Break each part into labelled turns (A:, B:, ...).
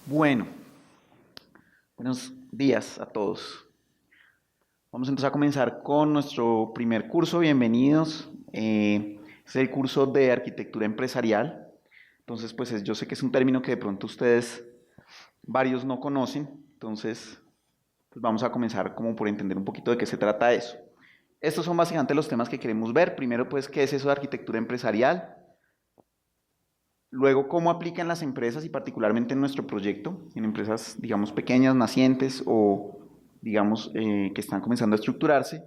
A: Bueno, buenos días a todos. Vamos entonces a comenzar con nuestro primer curso. Bienvenidos. Es el curso de arquitectura empresarial. Entonces, yo sé que es un término que de pronto ustedes varios no conocen. Entonces, pues vamos a comenzar como por entender un poquito de qué se trata eso. Estos son básicamente los temas que queremos ver. Primero, pues, ¿qué es eso de arquitectura empresarial? Luego, cómo aplica en las empresas y particularmente en nuestro proyecto, en empresas, digamos, pequeñas, nacientes o, digamos, que están comenzando a estructurarse.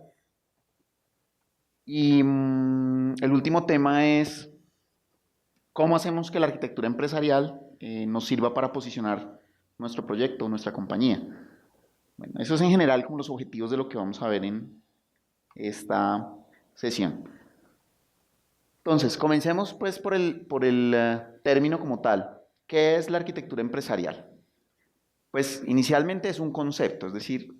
A: Y el último tema es cómo hacemos que la arquitectura empresarial nos sirva para posicionar nuestro proyecto, nuestra compañía. Bueno, eso es en general como los objetivos de lo que vamos a ver en esta sesión. Entonces, comencemos pues por el término como tal. ¿Qué es la arquitectura empresarial? Pues inicialmente es un concepto, es decir,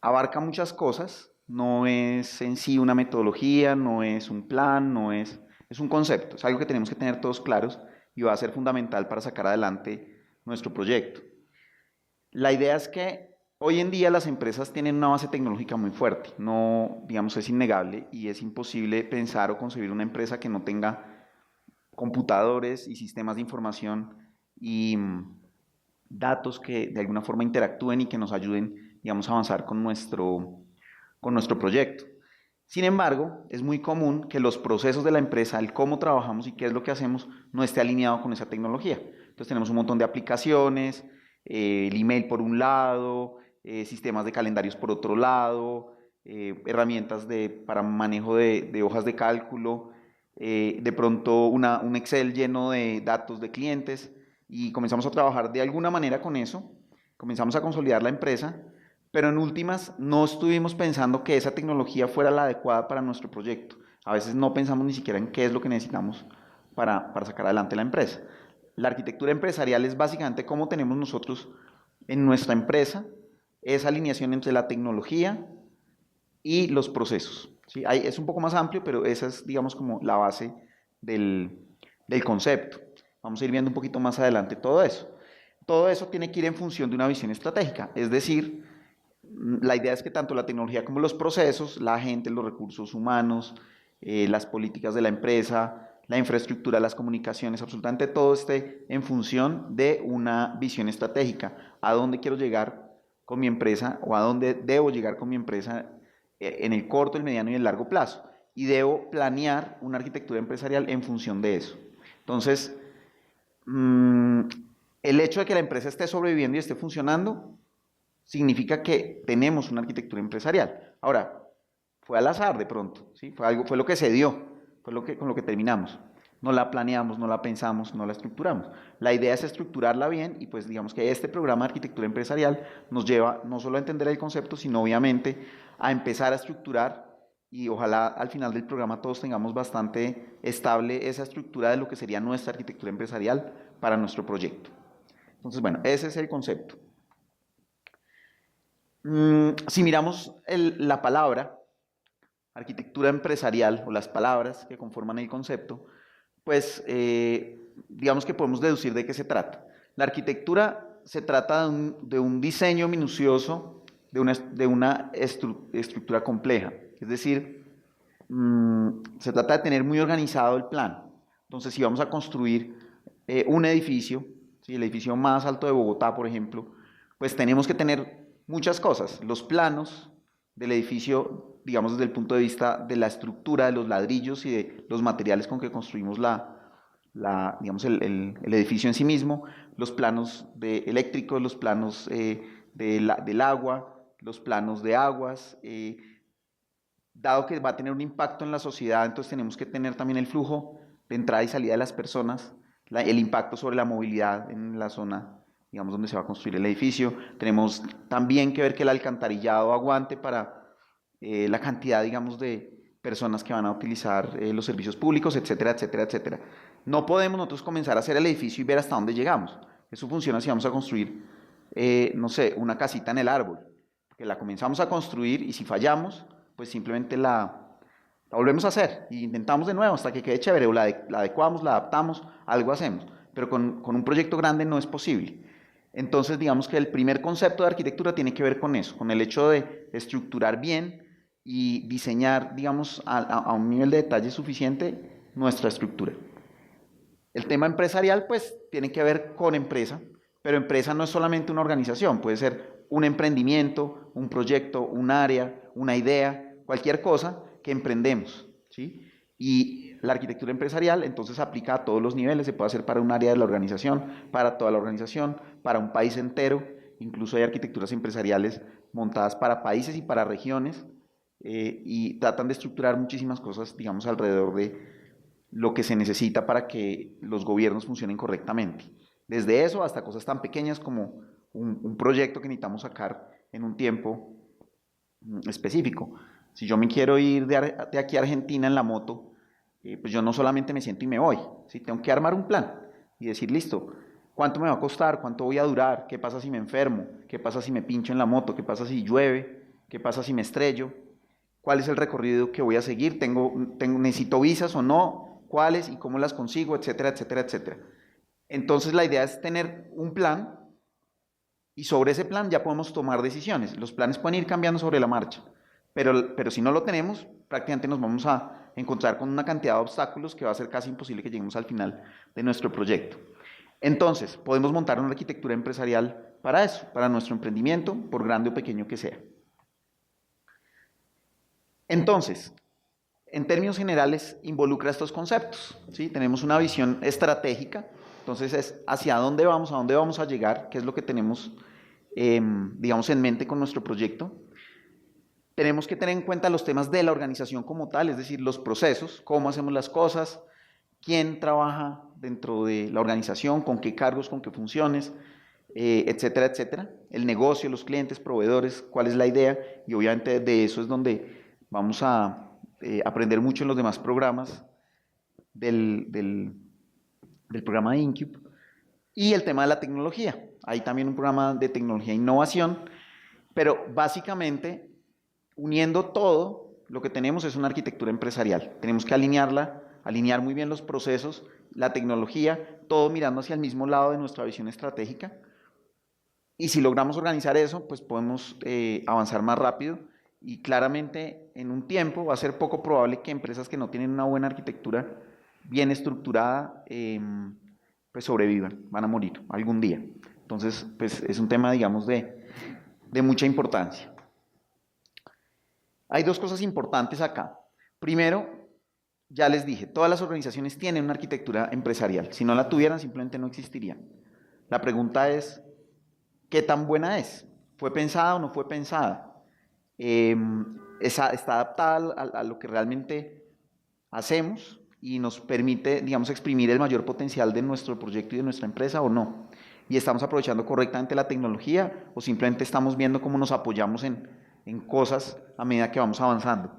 A: abarca muchas cosas, no es en sí una metodología, no es un plan, es un concepto, es algo que tenemos que tener todos claros y va a ser fundamental para sacar adelante nuestro proyecto. La idea es que hoy en día las empresas tienen una base tecnológica muy fuerte, no, digamos, es innegable y es imposible pensar o concebir una empresa que no tenga computadores y sistemas de información y datos que de alguna forma interactúen y que nos ayuden, digamos, a avanzar con nuestro proyecto. Sin embargo, es muy común que los procesos de la empresa, el cómo trabajamos y qué es lo que hacemos, no esté alineado con esa tecnología. Entonces tenemos un montón de aplicaciones, el email por un lado, sistemas de calendarios por otro lado, herramientas para manejo de hojas de cálculo, de pronto un Excel lleno de datos de clientes y comenzamos a trabajar de alguna manera con eso, comenzamos a consolidar la empresa, pero en últimas no estuvimos pensando que esa tecnología fuera la adecuada para nuestro proyecto. A veces no pensamos ni siquiera en qué es lo que necesitamos para sacar adelante la empresa. La arquitectura empresarial es básicamente cómo tenemos nosotros en nuestra empresa esa alineación entre la tecnología y los procesos. ¿Sí? Es un poco más amplio, pero esa es, digamos, como la base del, del concepto. Vamos a ir viendo un poquito más adelante todo eso. Todo eso tiene que ir en función de una visión estratégica, es decir, la idea es que tanto la tecnología como los procesos, la gente, los recursos humanos, las políticas de la empresa, la infraestructura, las comunicaciones, absolutamente todo esté en función de una visión estratégica. ¿A dónde quiero llegar con mi empresa o a dónde debo llegar con mi empresa en el corto, el mediano y el largo plazo? Y debo planear una arquitectura empresarial en función de eso. Entonces, mmm, el hecho de que la empresa esté sobreviviendo y esté funcionando significa que tenemos una arquitectura empresarial. Ahora, fue al azar de pronto, ¿sí? Fue lo que se dio, con lo que terminamos. No la planeamos, no la pensamos, no la estructuramos. La idea es estructurarla bien y pues digamos que este programa de arquitectura empresarial nos lleva no solo a entender el concepto, sino obviamente a empezar a estructurar y ojalá al final del programa todos tengamos bastante estable esa estructura de lo que sería nuestra arquitectura empresarial para nuestro proyecto. Entonces, bueno, ese es el concepto. Si miramos la palabra arquitectura empresarial o las palabras que conforman el concepto, pues digamos que podemos deducir de qué se trata. La arquitectura se trata de un diseño minucioso de una estructura compleja. Es decir, se trata de tener muy organizado el plan. Entonces, si vamos a construir un edificio, ¿sí? El edificio más alto de Bogotá, por ejemplo, pues tenemos que tener muchas cosas. Los planos del edificio, digamos desde el punto de vista de la estructura, de los ladrillos y de los materiales con que construimos digamos el edificio en sí mismo, los planos eléctricos, los planos del agua, los planos de aguas, dado que va a tener un impacto en la sociedad, entonces tenemos que tener también el flujo de entrada y salida de las personas, el impacto sobre la movilidad en la zona, digamos, donde se va a construir el edificio. Tenemos también que ver que el alcantarillado aguante para la cantidad, digamos, de personas que van a utilizar los servicios públicos, etcétera, etcétera, etcétera. No podemos nosotros comenzar a hacer el edificio y ver hasta dónde llegamos. Eso funciona si vamos a construir, no sé, una casita en el árbol, que la comenzamos a construir y si fallamos, pues simplemente la volvemos a hacer e intentamos de nuevo hasta que quede chévere o la adecuamos, la adaptamos, algo hacemos. pero con un proyecto grande no es posible. Entonces, digamos que el primer concepto de arquitectura tiene que ver con eso, con el hecho de estructurar bien y diseñar, digamos, a un nivel de detalle suficiente nuestra estructura. El tema empresarial, pues, tiene que ver con empresa, pero empresa no es solamente una organización, puede ser un emprendimiento, un proyecto, un área, una idea, cualquier cosa que emprendemos, ¿sí? Y la arquitectura empresarial entonces aplica a todos los niveles, se puede hacer para un área de la organización, para toda la organización, para un país entero, incluso hay arquitecturas empresariales montadas para países y para regiones, y tratan de estructurar muchísimas cosas, digamos, alrededor de lo que se necesita para que los gobiernos funcionen correctamente. Desde eso hasta cosas tan pequeñas como un proyecto que necesitamos sacar en un tiempo específico. Si yo me quiero ir de aquí a Argentina en la moto, pues yo no solamente me siento y me voy, ¿sí? Tengo que armar un plan y decir, listo, ¿cuánto me va a costar? ¿Cuánto voy a durar? ¿Qué pasa si me enfermo? ¿Qué pasa si me pincho en la moto? ¿Qué pasa si llueve? ¿Qué pasa si me estrello? ¿Cuál es el recorrido que voy a seguir? ¿Necesito visas o no? ¿Cuáles y cómo las consigo? Etcétera, etcétera, etcétera. Entonces la idea es tener un plan y sobre ese plan ya podemos tomar decisiones. Los planes pueden ir cambiando sobre la marcha, pero si no lo tenemos, prácticamente nos vamos a encontrar con una cantidad de obstáculos que va a ser casi imposible que lleguemos al final de nuestro proyecto. Entonces, podemos montar una arquitectura empresarial para eso, para nuestro emprendimiento, por grande o pequeño que sea. Entonces, en términos generales, involucra estos conceptos, ¿sí? Tenemos una visión estratégica, entonces es hacia dónde vamos a llegar, qué es lo que tenemos, digamos, en mente con nuestro proyecto. Tenemos que tener en cuenta los temas de la organización como tal, es decir, los procesos, cómo hacemos las cosas, quién trabaja dentro de la organización, con qué cargos, con qué funciones, etcétera, etcétera. El negocio, los clientes, proveedores, cuál es la idea, y obviamente de eso es donde vamos a aprender mucho en los demás programas del programa de Incube. Y el tema de la tecnología. Hay también un programa de tecnología e innovación, pero básicamente, uniendo todo, lo que tenemos es una arquitectura empresarial. Tenemos que alinear muy bien los procesos, la tecnología, todo mirando hacia el mismo lado de nuestra visión estratégica. Y si logramos organizar eso, pues podemos avanzar más rápido y claramente en un tiempo va a ser poco probable que empresas que no tienen una buena arquitectura bien estructurada pues sobrevivan, van a morir algún día. Entonces, pues es un tema, digamos, de mucha importancia. Hay dos cosas importantes acá. Primero, ya les dije, todas las organizaciones tienen una arquitectura empresarial. Si no la tuvieran, simplemente no existirían. La pregunta es, ¿qué tan buena es? ¿Fue pensada o no fue pensada? ¿Está adaptada a lo que realmente hacemos y nos permite, digamos, exprimir el mayor potencial de nuestro proyecto y de nuestra empresa o no? ¿Y estamos aprovechando correctamente la tecnología o simplemente estamos viendo cómo nos apoyamos en cosas a medida que vamos avanzando?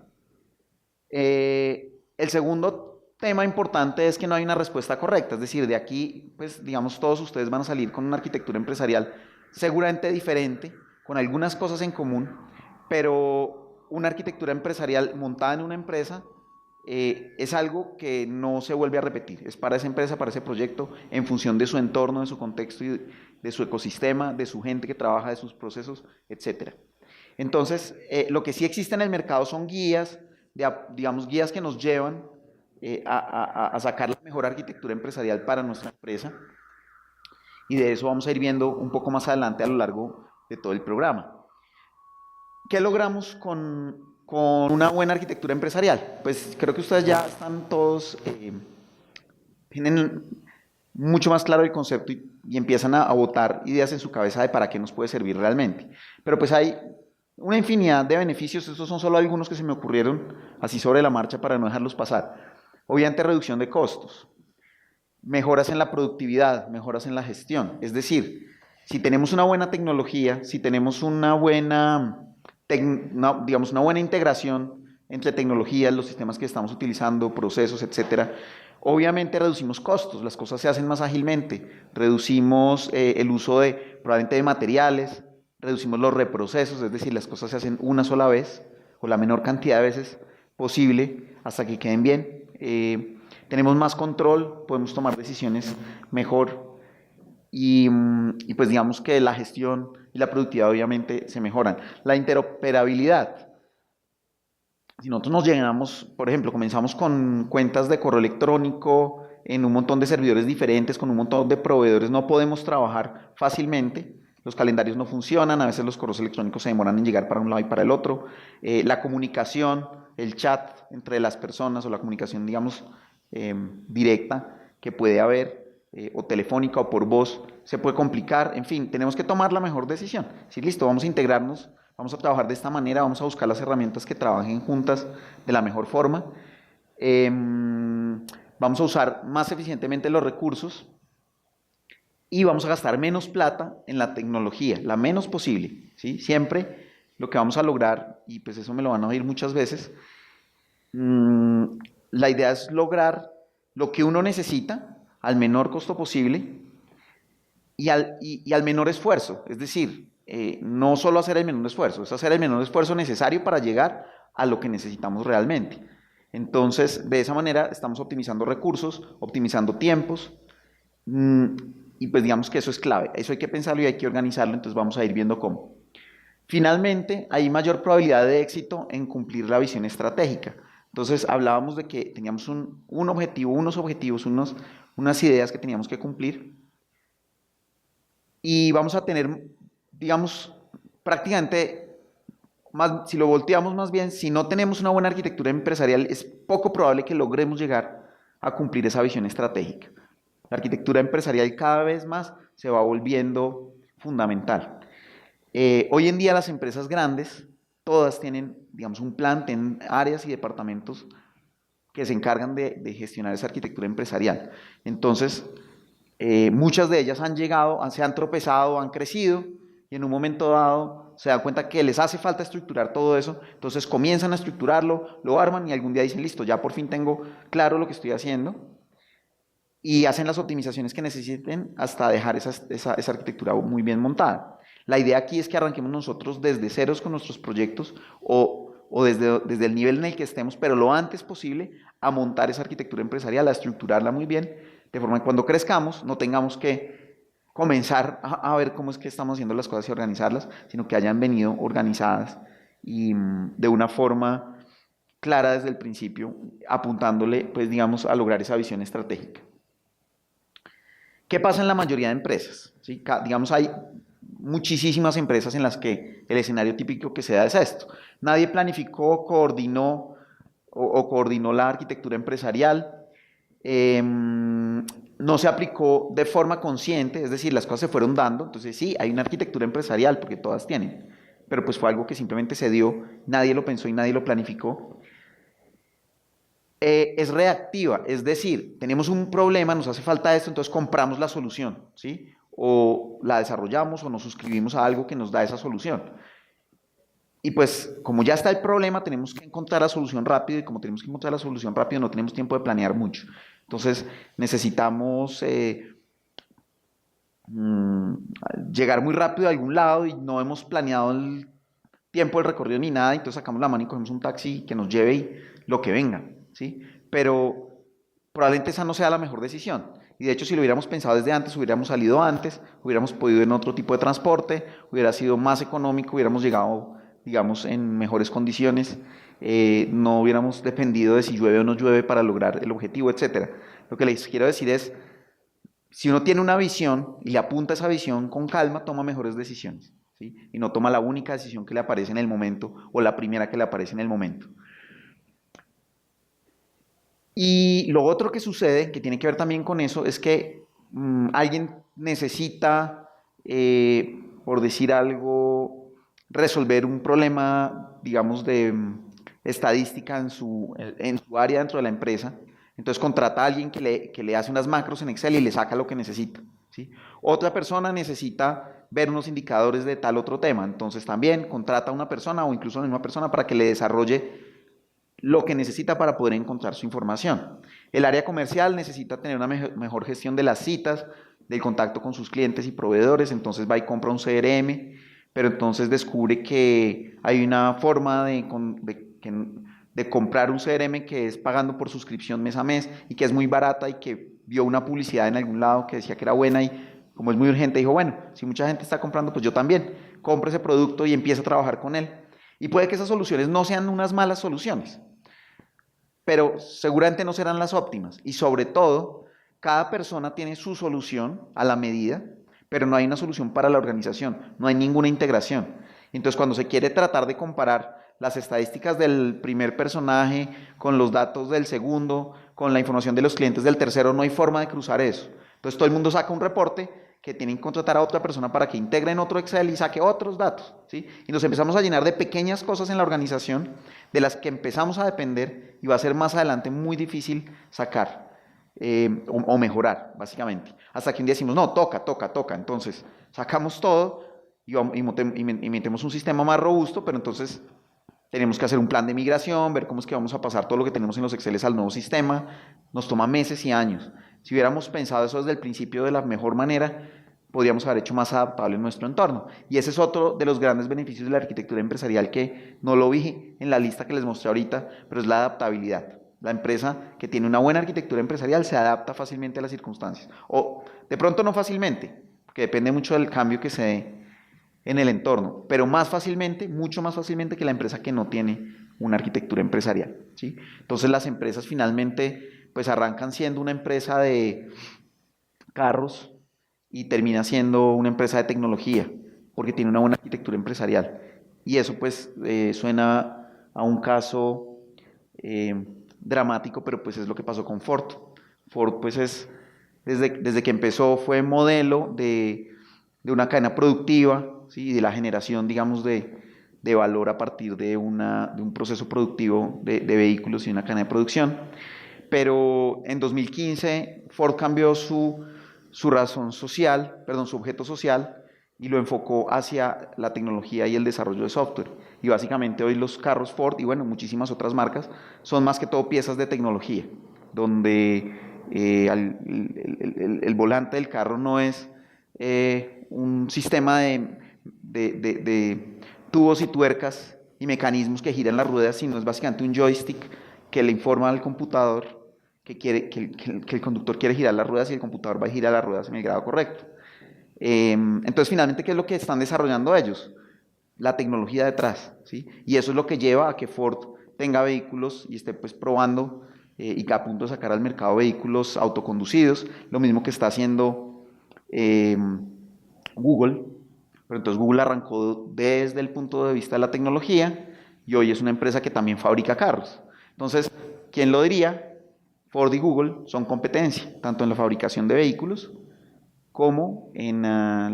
A: El segundo tema importante es que no hay una respuesta correcta, es decir, de aquí, pues digamos, todos ustedes van a salir con una arquitectura empresarial seguramente diferente, con algunas cosas en común, pero una arquitectura empresarial montada en una empresa es algo que no se vuelve a repetir, es para esa empresa, para ese proyecto, en función de su entorno, de su contexto y de su ecosistema, de su gente que trabaja, de sus procesos, etc. Entonces, lo que sí existe en el mercado son guías, digamos, guías que nos llevan a sacar la mejor arquitectura empresarial para nuestra empresa, y de eso vamos a ir viendo un poco más adelante a lo largo de todo el programa. ¿Qué logramos con una buena arquitectura empresarial? Pues creo que ustedes ya están todos, tienen mucho más claro el concepto y empiezan a botar ideas en su cabeza de para qué nos puede servir realmente. Pero pues hay una infinidad de beneficios, estos son solo algunos que se me ocurrieron así sobre la marcha para no dejarlos pasar. Obviamente reducción de costos, mejoras en la productividad, mejoras en la gestión. Es decir, si tenemos una buena tecnología, si tenemos una buena, digamos, una buena integración entre tecnologías, los sistemas que estamos utilizando, procesos, etcétera, obviamente reducimos costos, las cosas se hacen más ágilmente, reducimos el uso probablemente de materiales, reducimos los reprocesos, es decir, las cosas se hacen una sola vez o la menor cantidad de veces posible hasta que queden bien. tenemos más control, podemos tomar decisiones mejor y pues digamos que la gestión y la productividad obviamente se mejoran. La interoperabilidad. Si nosotros nos llenamos, por ejemplo, comenzamos con cuentas de correo electrónico en un montón de servidores diferentes, con un montón de proveedores, no podemos trabajar fácilmente. Los calendarios no funcionan, a veces los correos electrónicos se demoran en llegar para un lado y para el otro. La comunicación, el chat entre las personas o la comunicación, digamos, directa que puede haber, o telefónica o por voz, se puede complicar. En fin, tenemos que tomar la mejor decisión. Sí, listo, vamos a integrarnos, vamos a trabajar de esta manera, vamos a buscar las herramientas que trabajen juntas de la mejor forma. Vamos a usar más eficientemente los recursos y vamos a gastar menos plata en la tecnología, la menos posible, ¿sí? Siempre lo que vamos a lograr, y pues eso me lo van a oír muchas veces, la idea es lograr lo que uno necesita al menor costo posible y al menor esfuerzo. Es decir, no solo hacer el menor esfuerzo, es hacer el menor esfuerzo necesario para llegar a lo que necesitamos realmente. Entonces, de esa manera estamos optimizando recursos, optimizando tiempos, y pues digamos que eso es clave. Eso hay que pensarlo y hay que organizarlo, entonces vamos a ir viendo cómo. Finalmente, hay mayor probabilidad de éxito en cumplir la visión estratégica. Entonces, hablábamos de que teníamos un objetivo, unos objetivos, unas ideas que teníamos que cumplir y vamos a tener, digamos, prácticamente, más, si lo volteamos más bien, si no tenemos una buena arquitectura empresarial, es poco probable que logremos llegar a cumplir esa visión estratégica. La arquitectura empresarial cada vez más se va volviendo fundamental. Hoy en día las empresas grandes, todas tienen, digamos, un plan, tienen áreas y departamentos que se encargan de gestionar esa arquitectura empresarial. Entonces, muchas de ellas han llegado, se han tropezado, han crecido y en un momento dado se dan cuenta que les hace falta estructurar todo eso, entonces comienzan a estructurarlo, lo arman y algún día dicen, listo, ya por fin tengo claro lo que estoy haciendo y hacen las optimizaciones que necesiten hasta dejar esa arquitectura muy bien montada. La idea aquí es que arranquemos nosotros desde ceros con nuestros proyectos o desde el nivel en el que estemos, pero lo antes posible, a montar esa arquitectura empresarial, a estructurarla muy bien, de forma que cuando crezcamos no tengamos que comenzar a ver cómo es que estamos haciendo las cosas y organizarlas, sino que hayan venido organizadas y de una forma clara desde el principio, apuntándole, pues digamos, a lograr esa visión estratégica. ¿Qué pasa en la mayoría de empresas? ¿Sí? Digamos, hay muchísimas empresas en las que el escenario típico que se da es esto. Nadie planificó, coordinó o coordinó la arquitectura empresarial, no se aplicó de forma consciente, es decir, las cosas se fueron dando, entonces sí, hay una arquitectura empresarial, porque todas tienen, pero pues fue algo que simplemente se dio, nadie lo pensó y nadie lo planificó. Es reactiva, es decir, tenemos un problema, nos hace falta esto, entonces compramos la solución, ¿sí? O la desarrollamos o nos suscribimos a algo que nos da esa solución. Y pues, como ya está el problema, tenemos que encontrar la solución rápido y como tenemos que encontrar la solución rápido, no tenemos tiempo de planear mucho. Entonces, necesitamos llegar muy rápido a algún lado y no hemos planeado el tiempo del recorrido ni nada, entonces sacamos la mano y cogemos un taxi que nos lleve y lo que venga, ¿sí? Pero probablemente esa no sea la mejor decisión. Y de hecho, si lo hubiéramos pensado desde antes, hubiéramos salido antes, hubiéramos podido ir en otro tipo de transporte, hubiera sido más económico, hubiéramos llegado, digamos, en mejores condiciones, no hubiéramos dependido de si llueve o no llueve para lograr el objetivo, etcétera. Lo que les quiero decir es, si uno tiene una visión y le apunta esa visión con calma, toma mejores decisiones, ¿sí? Y no toma la única decisión que le aparece en el momento o la primera que le aparece en el momento. Y lo otro que sucede, que tiene que ver también con eso, es que alguien necesita, por decir algo, resolver un problema, digamos, de estadística en su área dentro de la empresa. Entonces contrata a alguien que le hace unas macros en Excel y le saca lo que necesita, ¿sí? Otra persona necesita ver unos indicadores de tal otro tema. Entonces también contrata a una persona o incluso a la misma persona para que le desarrolle lo que necesita para poder encontrar su información. El área comercial necesita tener una mejor gestión de las citas, del contacto con sus clientes y proveedores, entonces va y compra un CRM, pero entonces descubre que hay una forma de de comprar un CRM que es pagando por suscripción mes a mes y que es muy barata y que vio una publicidad en algún lado que decía que era buena y como es muy urgente dijo, bueno, si mucha gente está comprando, pues yo también compro ese producto y empiezo a trabajar con él. Y puede que esas soluciones no sean unas malas soluciones, pero seguramente no serán las óptimas. Y sobre todo, cada persona tiene su solución a la medida, pero no hay una solución para la organización, no hay ninguna integración. Entonces, cuando se quiere tratar de comparar las estadísticas del primer personaje con los datos del segundo, con la información de los clientes del tercero, no hay forma de cruzar eso. Entonces, todo el mundo saca un reporte que tienen que contratar a otra persona para que integre en otro Excel y saque otros datos, ¿sí? Y nos empezamos a llenar de pequeñas cosas en la organización de las que empezamos a depender y va a ser más adelante muy difícil sacar o mejorar, básicamente. Hasta que un día decimos, no, toca. Entonces, sacamos todo y metemos un sistema más robusto, pero entonces tenemos que hacer un plan de migración, ver cómo es que vamos a pasar todo lo que tenemos en los Exceles al nuevo sistema. Nos toma meses y años. Si hubiéramos pensado eso desde el principio de la mejor manera, podríamos haber hecho más adaptable nuestro entorno. Y ese es otro de los grandes beneficios de la arquitectura empresarial que no lo vi en la lista que les mostré ahorita, pero es la adaptabilidad. La empresa que tiene una buena arquitectura empresarial se adapta fácilmente a las circunstancias. O de pronto no fácilmente, porque depende mucho del cambio que se dé en el entorno, pero más fácilmente, mucho más fácilmente que la empresa que no tiene una arquitectura empresarial, ¿sí? Entonces las empresas finalmente pues arrancan siendo una empresa de carros y termina siendo una empresa de tecnología, porque tiene una buena arquitectura empresarial. Y eso pues suena a un caso dramático, pero pues es lo que pasó con Ford. Ford pues desde que empezó fue modelo de una cadena productiva, ¿sí? De la generación, digamos, de valor a partir de un proceso productivo de vehículos y una cadena de producción. Pero en 2015 Ford cambió su razón social, perdón, su objeto social y lo enfocó hacia la tecnología y el desarrollo de software. Y básicamente hoy los carros Ford y bueno, muchísimas otras marcas son más que todo piezas de tecnología, donde el volante del carro no es un sistema de tubos y tuercas y mecanismos que giran las ruedas, sino es básicamente un joystick que le informa al computador que el conductor quiere girar las ruedas y el computador va a girar las ruedas en el grado correcto. Entonces, finalmente, ¿qué es lo que están desarrollando ellos? La tecnología detrás, ¿sí? Y eso es lo que lleva a que Ford tenga vehículos y esté pues probando y que a punto de sacar al mercado vehículos autoconducidos, lo mismo que está haciendo Google, pero entonces Google arrancó desde el punto de vista de la tecnología y hoy es una empresa que también fabrica carros. Entonces, ¿quién lo diría? Ford y Google son competencia, tanto en la fabricación de vehículos como en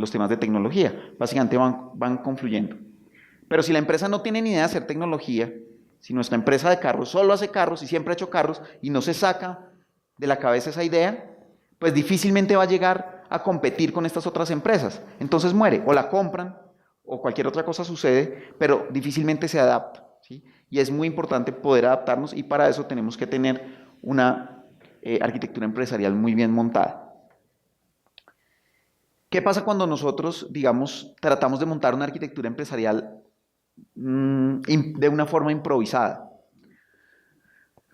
A: los temas de tecnología. Básicamente van confluyendo. Pero si la empresa no tiene ni idea de hacer tecnología, si nuestra empresa de carros solo hace carros y siempre ha hecho carros y no se saca de la cabeza esa idea, pues difícilmente va a llegar a competir con estas otras empresas. Entonces muere, o la compran, o cualquier otra cosa sucede, pero difícilmente se adapta, ¿sí? Y es muy importante poder adaptarnos y para eso tenemos que tener una arquitectura empresarial muy bien montada. ¿Qué pasa cuando nosotros, digamos, tratamos de montar una arquitectura empresarial de una forma improvisada?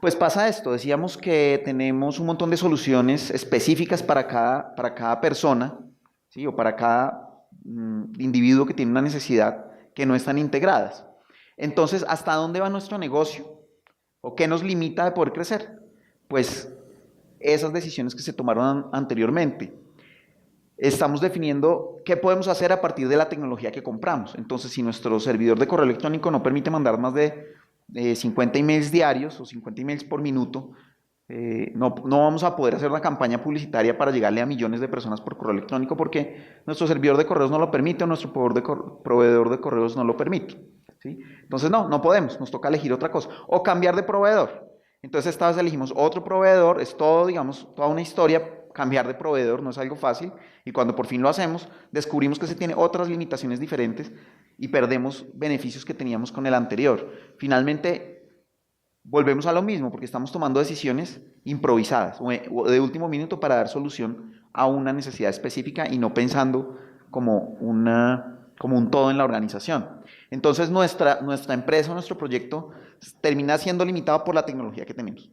A: Pues pasa esto, decíamos que tenemos un montón de soluciones específicas para cada persona, ¿sí? O para cada individuo que tiene una necesidad que no están integradas. Entonces, ¿hasta dónde va nuestro negocio? ¿O qué nos limita de poder crecer? Pues esas decisiones que se tomaron anteriormente. Estamos definiendo qué podemos hacer a partir de la tecnología que compramos. Entonces, si nuestro servidor de correo electrónico no permite mandar más de 50 emails diarios o 50 emails por minuto, no vamos a poder hacer una campaña publicitaria para llegarle a millones de personas por correo electrónico porque nuestro servidor de correos no lo permite o nuestro proveedor de correos no lo permite, ¿sí? Entonces no podemos, nos toca elegir otra cosa o cambiar de proveedor. Entonces esta vez elegimos otro proveedor, es todo, digamos, toda una historia. Cambiar de proveedor no es algo fácil y cuando por fin lo hacemos, descubrimos que se tiene otras limitaciones diferentes y perdemos beneficios que teníamos con el anterior. Finalmente, volvemos a lo mismo porque estamos tomando decisiones improvisadas o de último minuto para dar solución a una necesidad específica y no pensando como como un todo en la organización. Entonces nuestra empresa, nuestro proyecto termina siendo limitado por la tecnología que tenemos,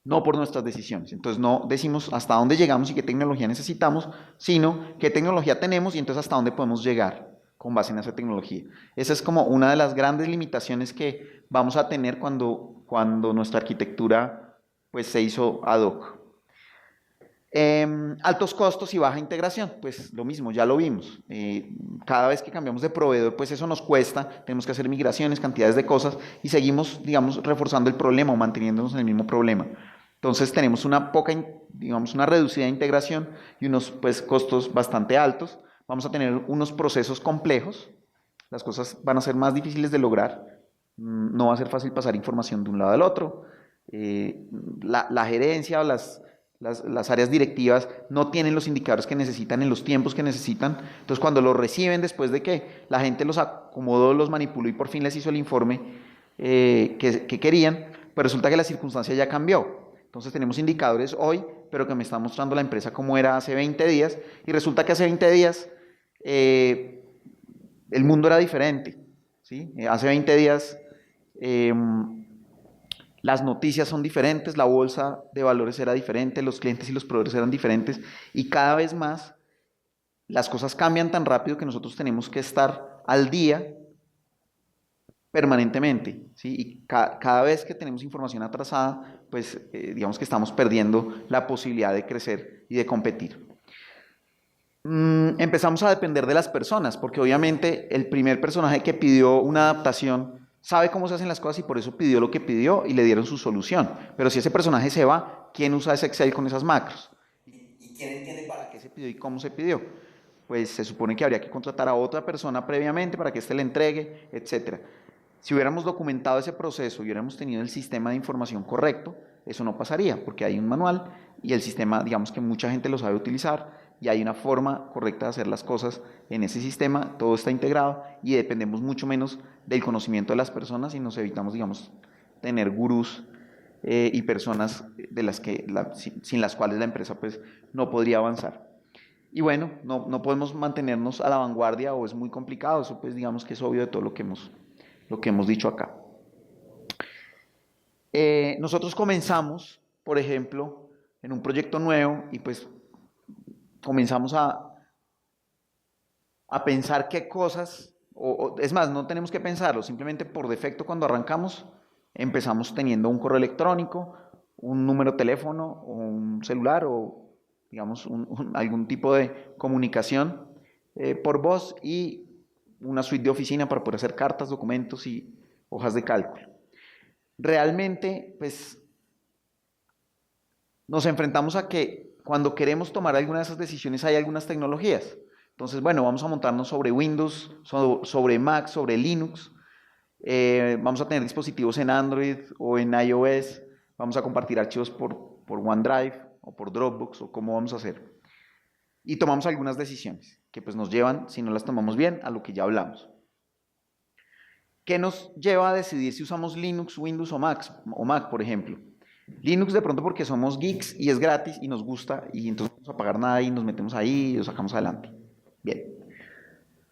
A: no por nuestras decisiones. Entonces no decimos hasta dónde llegamos y qué tecnología necesitamos, sino qué tecnología tenemos y entonces hasta dónde podemos llegar con base en esa tecnología. Esa es como una de las grandes limitaciones que vamos a tener cuando nuestra arquitectura pues, se hizo ad hoc. Altos costos y baja integración, pues lo mismo, ya lo vimos. Cada vez que cambiamos de proveedor, pues eso nos cuesta, tenemos que hacer migraciones, cantidades de cosas y seguimos, digamos, reforzando el problema o manteniéndonos en el mismo problema. Entonces tenemos una digamos, una reducida integración y unos pues, costos bastante altos. Vamos a tener unos procesos complejos, las cosas van a ser más difíciles de lograr, no va a ser fácil pasar información de un lado al otro. La gerencia o las áreas directivas no tienen los indicadores que necesitan en los tiempos que necesitan. Entonces, cuando los reciben después de que la gente los acomodó, los manipuló y por fin les hizo el informe que querían, pues resulta que la circunstancia ya cambió. Entonces, tenemos indicadores hoy, pero que me está mostrando la empresa cómo era hace 20 días, y resulta que hace 20 días el mundo era diferente. ¿Sí? Hace 20 días las noticias son diferentes, la bolsa de valores era diferente, los clientes y los proveedores eran diferentes y cada vez más las cosas cambian tan rápido que nosotros tenemos que estar al día permanentemente, ¿sí? Y cada vez que tenemos información atrasada, pues digamos que estamos perdiendo la posibilidad de crecer y de competir. Empezamos a depender de las personas, porque obviamente el primer personaje que pidió una adaptación sabe cómo se hacen las cosas y por eso pidió lo que pidió y le dieron su solución. Pero si ese personaje se va, ¿quién usa ese Excel con esas macros? ¿Y quién entiende para qué se pidió y cómo se pidió? Pues se supone que habría que contratar a otra persona previamente para que éste le entregue, etcétera. Si hubiéramos documentado ese proceso y hubiéramos tenido el sistema de información correcto, eso no pasaría, porque hay un manual y el sistema, digamos que mucha gente lo sabe utilizar y hay una forma correcta de hacer las cosas en ese sistema, todo está integrado y dependemos mucho menos del conocimiento de las personas y nos evitamos, digamos, tener gurús y personas sin las cuales la empresa pues, no podría avanzar. Y bueno, no podemos mantenernos a la vanguardia o es muy complicado, eso pues digamos que es obvio de todo lo que hemos dicho acá. Nosotros comenzamos, por ejemplo, en un proyecto nuevo y pues comenzamos a pensar qué cosas, es más, no tenemos que pensarlo, simplemente por defecto cuando arrancamos empezamos teniendo un correo electrónico, un número de teléfono o un celular o digamos algún tipo de comunicación por voz y una suite de oficina para poder hacer cartas, documentos y hojas de cálculo. Realmente, pues, nos enfrentamos a que cuando queremos tomar alguna de esas decisiones hay algunas tecnologías. Entonces, bueno, vamos a montarnos sobre Windows, sobre Mac, sobre Linux. Vamos a tener dispositivos en Android o en iOS. Vamos a compartir archivos por OneDrive o por Dropbox o cómo vamos a hacer. Y tomamos algunas decisiones que pues nos llevan, si no las tomamos bien, a lo que ya hablamos. ¿Qué nos lleva a decidir si usamos Linux, Windows o Mac, por ejemplo? Linux de pronto porque somos geeks y es gratis y nos gusta y entonces no vamos a pagar nada y nos metemos ahí y lo sacamos adelante. Bien.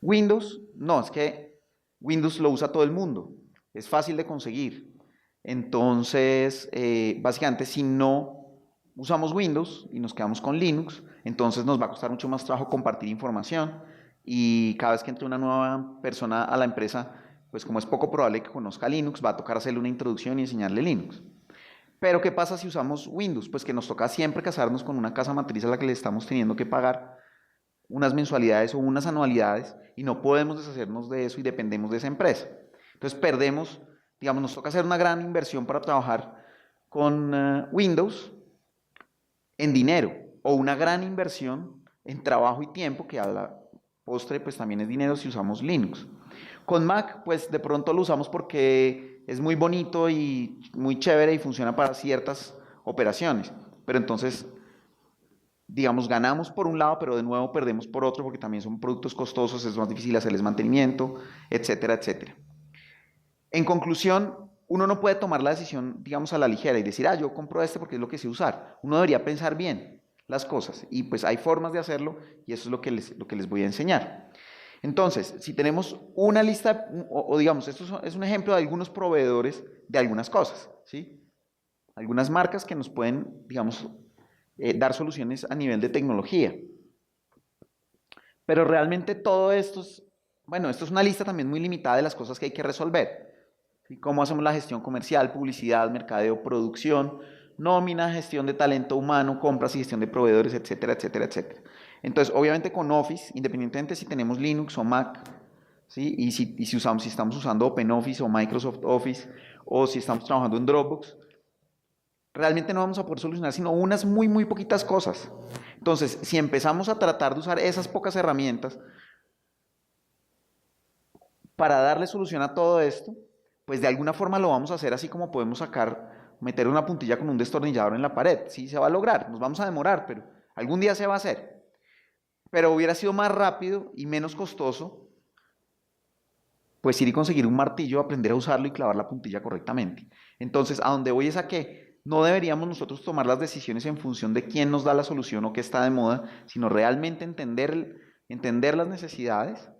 A: Windows, no, es que Windows lo usa todo el mundo, es fácil de conseguir. Entonces, básicamente si no usamos Windows y nos quedamos con Linux, entonces nos va a costar mucho más trabajo compartir información y cada vez que entre una nueva persona a la empresa, pues como es poco probable que conozca Linux, va a tocar hacerle una introducción y enseñarle Linux. Pero ¿qué pasa si usamos Windows? Pues que nos toca siempre casarnos con una casa matriz a la que le estamos teniendo que pagar unas mensualidades o unas anualidades y no podemos deshacernos de eso y dependemos de esa empresa. Entonces perdemos, digamos, nos toca hacer una gran inversión para trabajar con Windows en dinero o una gran inversión en trabajo y tiempo que a la postre pues también es dinero si usamos Linux. Con Mac pues de pronto lo usamos porque es muy bonito y muy chévere y funciona para ciertas operaciones, pero entonces digamos ganamos por un lado pero de nuevo perdemos por otro porque también son productos costosos, es más difícil hacerles mantenimiento, etcétera, etcétera. En conclusión, uno no puede tomar la decisión, digamos, a la ligera y decir, yo compro este porque es lo que sé usar. Uno debería pensar bien las cosas y pues hay formas de hacerlo y eso es lo que les voy a enseñar. Entonces, si tenemos una lista, o digamos, es un ejemplo de algunos proveedores de algunas cosas, ¿sí? Algunas marcas que nos pueden, digamos, dar soluciones a nivel de tecnología. Pero realmente todo esto es, bueno, esto es una lista también muy limitada de las cosas que hay que resolver. ¿Sí? Cómo hacemos la gestión comercial, publicidad, mercadeo, producción, nómina, gestión de talento humano, compras y gestión de proveedores, etcétera, etcétera, etcétera. Entonces, obviamente con Office, independientemente si tenemos Linux o Mac, ¿sí? Si estamos usando OpenOffice o Microsoft Office, o si estamos trabajando en Dropbox, realmente no vamos a poder solucionar sino unas muy, muy poquitas cosas. Entonces, si empezamos a tratar de usar esas pocas herramientas para darle solución a todo esto, pues de alguna forma lo vamos a hacer así como podemos meter una puntilla con un destornillador en la pared. Sí, se va a lograr, nos vamos a demorar, pero algún día se va a hacer. Pero hubiera sido más rápido y menos costoso, pues ir y conseguir un martillo, aprender a usarlo y clavar la puntilla correctamente. Entonces, a donde voy es a que no deberíamos nosotros tomar las decisiones en función de quién nos da la solución o qué está de moda, sino realmente entender las necesidades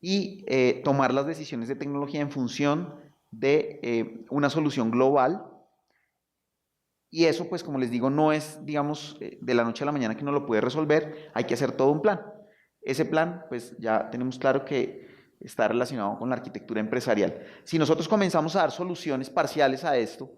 A: y tomar las decisiones de tecnología en función de una solución global. Y eso, pues como les digo, no es, digamos, de la noche a la mañana que uno lo puede resolver, hay que hacer todo un plan. Ese plan, pues ya tenemos claro que está relacionado con la arquitectura empresarial. Si nosotros comenzamos a dar soluciones parciales a esto,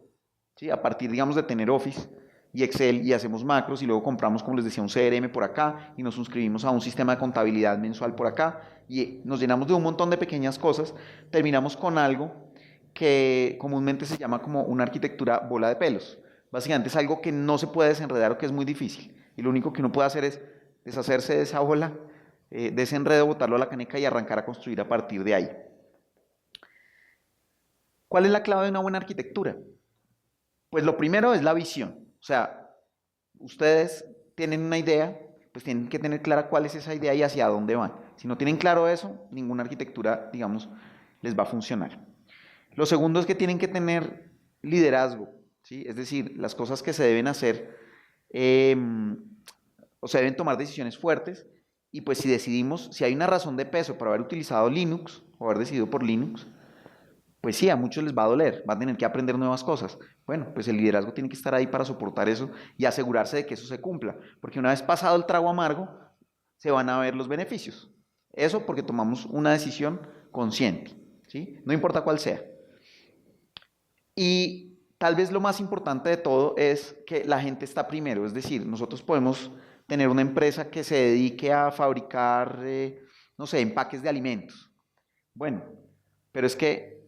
A: ¿sí? A partir, digamos, de tener Office y Excel y hacemos macros y luego compramos, como les decía, un CRM por acá y nos suscribimos a un sistema de contabilidad mensual por acá y nos llenamos de un montón de pequeñas cosas, terminamos con algo que comúnmente se llama como una arquitectura bola de pelos. Básicamente es algo que no se puede desenredar o que es muy difícil. Y lo único que uno puede hacer es deshacerse de esa bola, de ese enredo, botarlo a la caneca y arrancar a construir a partir de ahí. ¿Cuál es la clave de una buena arquitectura? Pues lo primero es la visión. O sea, ustedes tienen una idea, pues tienen que tener clara cuál es esa idea y hacia dónde van. Si no tienen claro eso, ninguna arquitectura, digamos, les va a funcionar. Lo segundo es que tienen que tener liderazgo, ¿sí? Es decir, las cosas que se deben hacer, eh, o se deben tomar decisiones fuertes, y pues si decidimos, si hay una razón de peso para haber utilizado Linux, o haber decidido por Linux, pues sí, a muchos les va a doler, van a tener que aprender nuevas cosas. Bueno, pues el liderazgo tiene que estar ahí para soportar eso y asegurarse de que eso se cumpla, porque una vez pasado el trago amargo, se van a ver los beneficios. Eso porque tomamos una decisión consciente, ¿sí? No importa cuál sea. Y tal vez lo más importante de todo es que la gente está primero, es decir, nosotros podemos tener una empresa que se dedique a fabricar, no sé, empaques de alimentos. Bueno, pero es que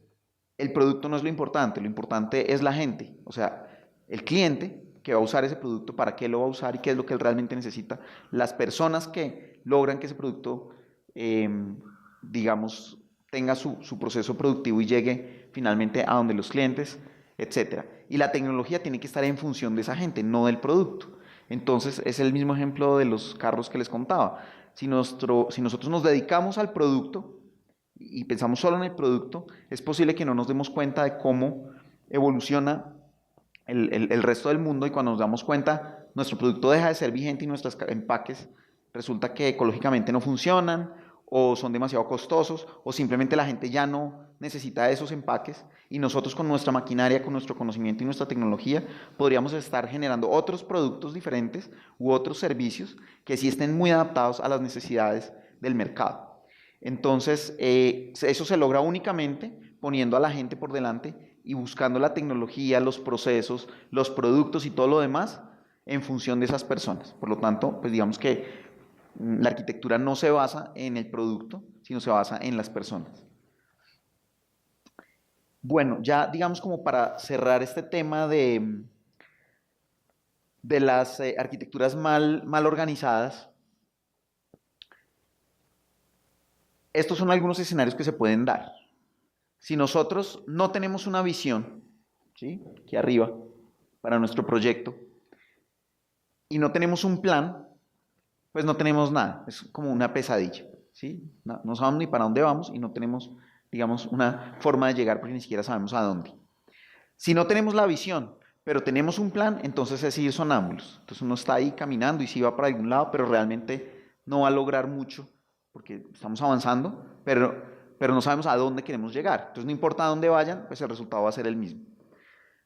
A: el producto no es lo importante es la gente, o sea, el cliente que va a usar ese producto, para qué lo va a usar y qué es lo que él realmente necesita, las personas que logran que ese producto, eh, digamos, tenga su proceso productivo y llegue finalmente a donde los clientes, etcétera. Y la tecnología tiene que estar en función de esa gente, no del producto. Entonces es el mismo ejemplo de los carros que les contaba. Si nosotros nos dedicamos al producto, y pensamos solo en el producto, es posible que no nos demos cuenta de cómo evoluciona el resto del mundo y cuando nos damos cuenta, nuestro producto deja de ser vigente y nuestros empaques resulta que ecológicamente no funcionan o son demasiado costosos o simplemente la gente ya no necesita esos empaques y nosotros con nuestra maquinaria, con nuestro conocimiento y nuestra tecnología podríamos estar generando otros productos diferentes u otros servicios que sí estén muy adaptados a las necesidades del mercado. Entonces, eso se logra únicamente poniendo a la gente por delante y buscando la tecnología, los procesos, los productos y todo lo demás en función de esas personas. Por lo tanto, pues digamos que la arquitectura no se basa en el producto, sino se basa en las personas. Bueno, ya digamos como para cerrar este tema de las arquitecturas mal organizadas, estos son algunos escenarios que se pueden dar. Si nosotros no tenemos una visión, ¿sí? Aquí arriba, para nuestro proyecto, y no tenemos un plan, pues no tenemos nada. Es como una pesadilla, ¿sí? No sabemos ni para dónde vamos y no tenemos, digamos, una forma de llegar porque ni siquiera sabemos a dónde. Si no tenemos la visión, pero tenemos un plan, entonces es ir sonámbulos. Entonces uno está ahí caminando y sí va para algún lado, pero realmente no va a lograr mucho porque estamos avanzando, pero no sabemos a dónde queremos llegar. Entonces no importa a dónde vayan, pues el resultado va a ser el mismo.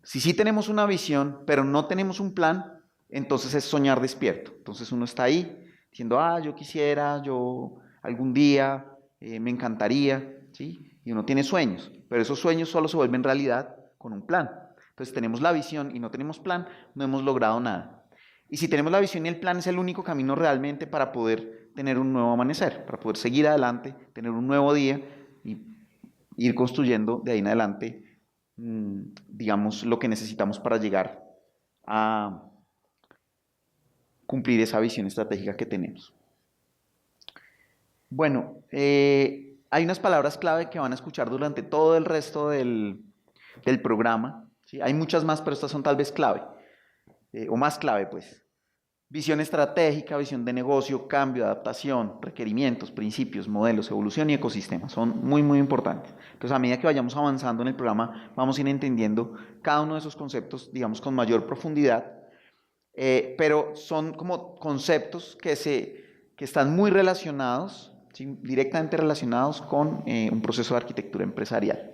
A: Si sí tenemos una visión, pero no tenemos un plan, entonces es soñar despierto. Entonces uno está ahí diciendo, yo quisiera, yo algún día, me encantaría, ¿sí? Y uno tiene sueños, pero esos sueños solo se vuelven realidad con un plan. Entonces tenemos la visión y no tenemos plan, no hemos logrado nada. Y si tenemos la visión y el plan es el único camino realmente para poder tener un nuevo amanecer, para poder seguir adelante, tener un nuevo día y ir construyendo de ahí en adelante, digamos, lo que necesitamos para llegar a cumplir esa visión estratégica que tenemos. Bueno, hay unas palabras clave que van a escuchar durante todo el resto del programa, ¿sí? Hay muchas más, pero estas son tal vez clave, o más clave, pues. Visión estratégica, visión de negocio, cambio, adaptación, requerimientos, principios, modelos, evolución y ecosistema. Son muy, muy importantes. Entonces, a medida que vayamos avanzando en el programa, vamos a ir entendiendo cada uno de esos conceptos, digamos, con mayor profundidad, pero son como conceptos que están muy relacionados, ¿sí? Directamente relacionados con un proceso de arquitectura empresarial.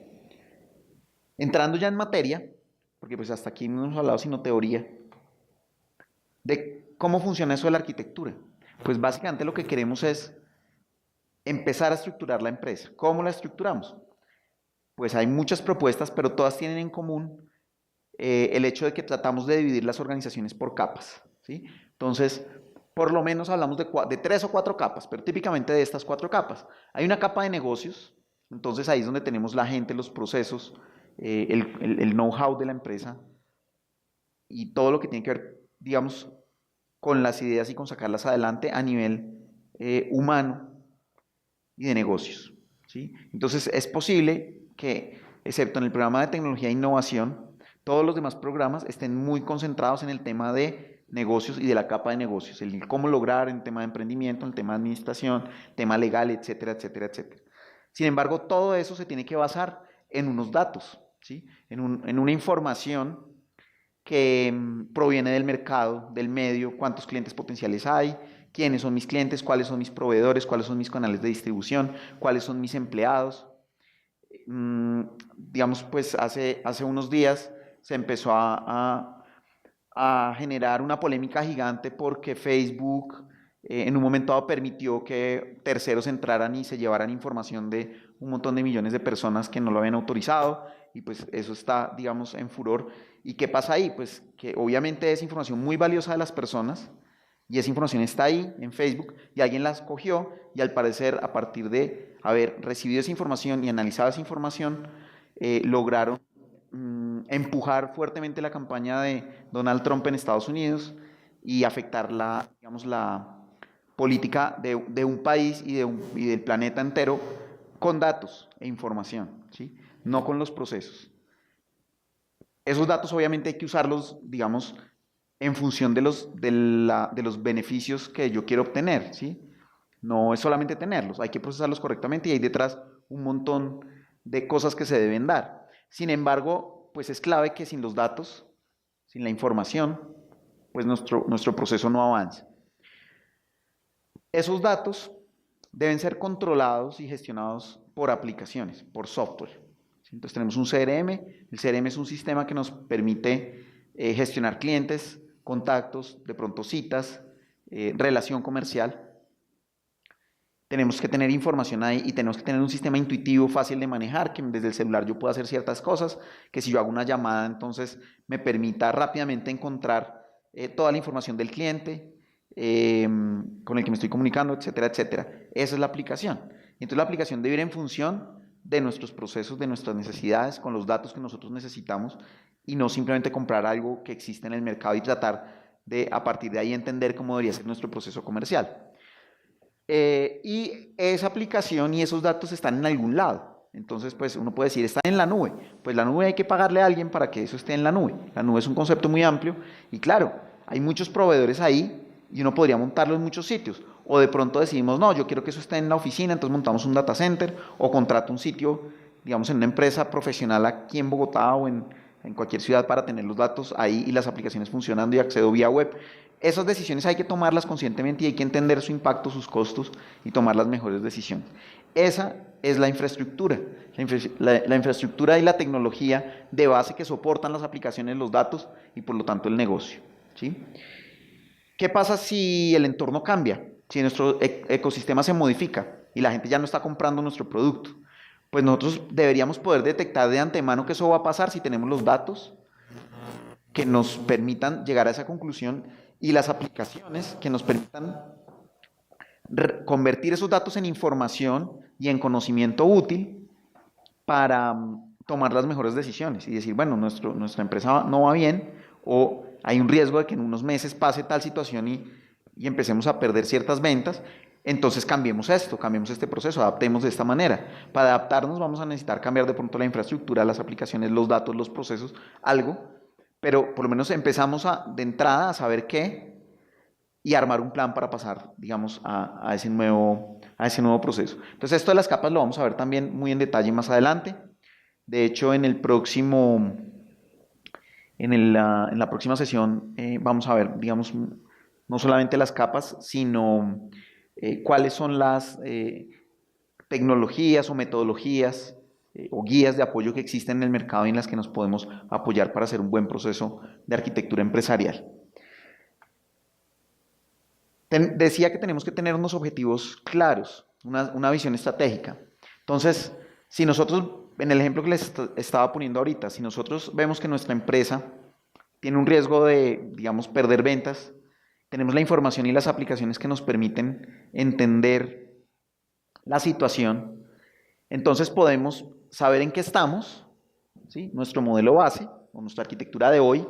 A: Entrando ya en materia, porque pues hasta aquí no hemos hablado sino teoría, de cómo funciona eso de la arquitectura. Pues básicamente lo que queremos es empezar a estructurar la empresa. ¿Cómo la estructuramos? Pues hay muchas propuestas, pero todas tienen en común el hecho de que tratamos de dividir las organizaciones por capas, ¿sí? Entonces, por lo menos hablamos de 3 o 4 capas, pero típicamente de estas 4 capas. Hay una capa de negocios, entonces ahí es donde tenemos la gente, los procesos, el know-how de la empresa y todo lo que tiene que ver, digamos, con las ideas y con sacarlas adelante a nivel humano y de negocios, ¿sí? Entonces es posible que, excepto en el programa de tecnología e innovación, todos los demás programas estén muy concentrados en el tema de negocios y de la capa de negocios, el cómo lograr en el tema de emprendimiento, en el tema de administración, tema legal, etcétera, etcétera, etcétera. Sin embargo, todo eso se tiene que basar en unos datos, ¿sí? En una información que proviene del mercado, del medio, cuántos clientes potenciales hay, quiénes son mis clientes, cuáles son mis proveedores, cuáles son mis canales de distribución, cuáles son mis empleados. Digamos, pues hace unos días se empezó a generar una polémica gigante porque Facebook en un momento dado permitió que terceros entraran y se llevaran información de un montón de millones de personas que no lo habían autorizado y pues eso está, digamos, en furor. ¿Y qué pasa ahí? Pues que obviamente es información muy valiosa de las personas y esa información está ahí en Facebook y alguien la escogió y al parecer a partir de haber recibido esa información y analizado esa información lograron empujar fuertemente la campaña de Donald Trump en Estados Unidos y afectar digamos, la política de un país y del planeta entero con datos e información, ¿sí? No con los procesos. Esos datos obviamente hay que usarlos, digamos, en función de los beneficios que yo quiero obtener, ¿sí? No es solamente tenerlos, hay que procesarlos correctamente y hay detrás un montón de cosas que se deben dar. Sin embargo, pues es clave que sin los datos, sin la información, pues nuestro proceso no avanza. Esos datos deben ser controlados y gestionados por aplicaciones, por software. Entonces tenemos un CRM, el CRM es un sistema que nos permite gestionar clientes, contactos, de pronto citas, relación comercial. Tenemos que tener información ahí y tenemos que tener un sistema intuitivo, fácil de manejar, que desde el celular yo pueda hacer ciertas cosas, que si yo hago una llamada entonces me permita rápidamente encontrar toda la información del cliente con el que me estoy comunicando, etcétera, etcétera. Esa es la aplicación. Entonces la aplicación debe ir en función de nuestros procesos, de nuestras necesidades, con los datos que nosotros necesitamos y no simplemente comprar algo que existe en el mercado y tratar de a partir de ahí entender cómo debería ser nuestro proceso comercial. Y esa aplicación y esos datos están en algún lado. Entonces, pues uno puede decir, está en la nube. Pues la nube hay que pagarle a alguien para que eso esté en la nube. La nube es un concepto muy amplio y claro, hay muchos proveedores ahí y uno podría montarlo en muchos sitios. O de pronto decidimos, no, yo quiero que eso esté en la oficina, entonces montamos un data center o contrato un sitio, digamos, en una empresa profesional aquí en Bogotá o en cualquier ciudad para tener los datos ahí y las aplicaciones funcionando y accedo vía web. Esas decisiones hay que tomarlas conscientemente y hay que entender su impacto, sus costos y tomar las mejores decisiones. Esa es la infraestructura, la infraestructura y la tecnología de base que soportan las aplicaciones, los datos y por lo tanto el negocio, ¿sí? ¿Qué pasa si el entorno cambia? Si nuestro ecosistema se modifica y la gente ya no está comprando nuestro producto. Pues nosotros deberíamos poder detectar de antemano que eso va a pasar si tenemos los datos que nos permitan llegar a esa conclusión y las aplicaciones que nos permitan convertir esos datos en información y en conocimiento útil para tomar las mejores decisiones y decir, bueno, nuestra empresa no va bien o hay un riesgo de que en unos meses pase tal situación y empecemos a perder ciertas ventas, entonces cambiemos esto, cambiemos este proceso, adaptemos de esta manera. Para adaptarnos vamos a necesitar cambiar de pronto la infraestructura, las aplicaciones, los datos, los procesos, algo, pero por lo menos empezamos de entrada a saber qué y armar un plan para pasar, digamos, a ese nuevo proceso. Entonces esto de las capas lo vamos a ver también muy en detalle más adelante. De hecho, en la próxima sesión vamos a ver, digamos, no solamente las capas, sino cuáles son las tecnologías o metodologías o guías de apoyo que existen en el mercado y en las que nos podemos apoyar para hacer un buen proceso de arquitectura empresarial. Decía que tenemos que tener unos objetivos claros, una visión estratégica. Entonces, si nosotros, en el ejemplo que les estaba poniendo ahorita, si nosotros vemos que nuestra empresa tiene un riesgo de, digamos, perder ventas, tenemos la información y las aplicaciones que nos permiten entender la situación, entonces podemos saber en qué estamos, ¿sí? Nuestro modelo base o nuestra arquitectura de hoy,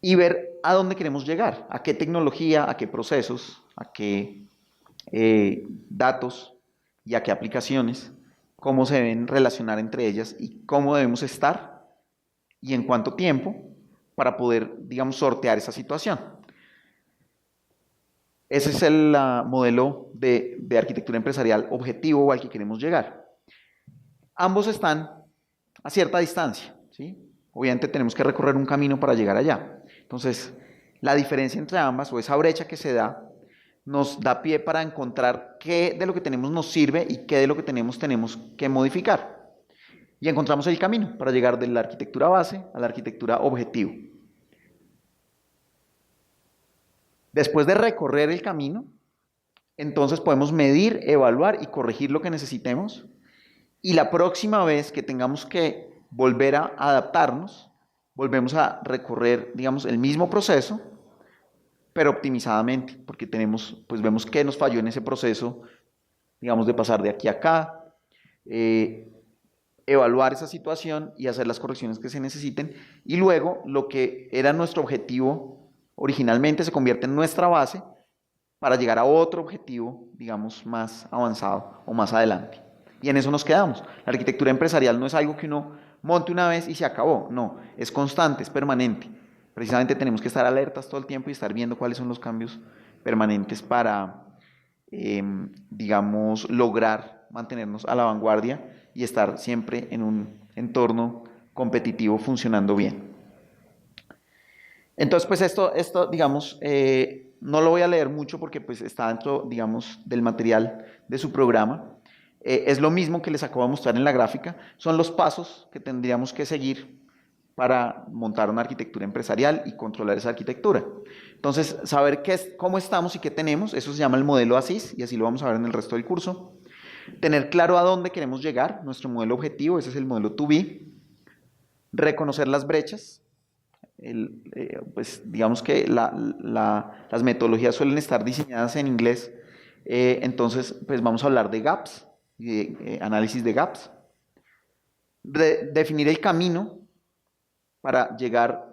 A: y ver a dónde queremos llegar, a qué tecnología, a qué procesos, a qué datos y a qué aplicaciones, cómo se deben relacionar entre ellas y cómo debemos estar y en cuánto tiempo para poder, digamos, sortear esa situación. Ese es el modelo de arquitectura empresarial objetivo al que queremos llegar. Ambos están a cierta distancia, ¿sí? Obviamente tenemos que recorrer un camino para llegar allá. Entonces, la diferencia entre ambas o esa brecha que se da nos da pie para encontrar qué de lo que tenemos nos sirve y qué de lo que tenemos que modificar. Y encontramos el camino para llegar de la arquitectura base a la arquitectura objetivo. Después de recorrer el camino, entonces podemos medir, evaluar y corregir lo que necesitemos. Y la próxima vez que tengamos que volver a adaptarnos, volvemos a recorrer, digamos, el mismo proceso, pero optimizadamente, porque pues vemos qué nos falló en ese proceso, digamos, de pasar de aquí a acá, evaluar esa situación y hacer las correcciones que se necesiten, y luego lo que era nuestro objetivo originalmente se convierte en nuestra base para llegar a otro objetivo, digamos, más avanzado o más adelante. Y en eso nos quedamos. La arquitectura empresarial no es algo que uno monte una vez y se acabó, no, es constante, es permanente. Precisamente tenemos que estar alertas todo el tiempo y estar viendo cuáles son los cambios permanentes para, digamos, lograr mantenernos a la vanguardia y estar siempre en un entorno competitivo funcionando bien. Entonces, pues esto digamos, no lo voy a leer mucho porque pues está dentro, digamos, del material de su programa. Es lo mismo que les acabo de mostrar en la gráfica. Son los pasos que tendríamos que seguir para montar una arquitectura empresarial y controlar esa arquitectura. Entonces, saber cómo estamos y qué tenemos, eso se llama el modelo ASIS y así lo vamos a ver en el resto del curso. Tener claro a dónde queremos llegar, nuestro modelo objetivo, ese es el modelo To Be. Reconocer las brechas. Pues digamos que las metodologías suelen estar diseñadas en inglés, entonces pues vamos a hablar de gaps, de análisis de gaps. Definir el camino para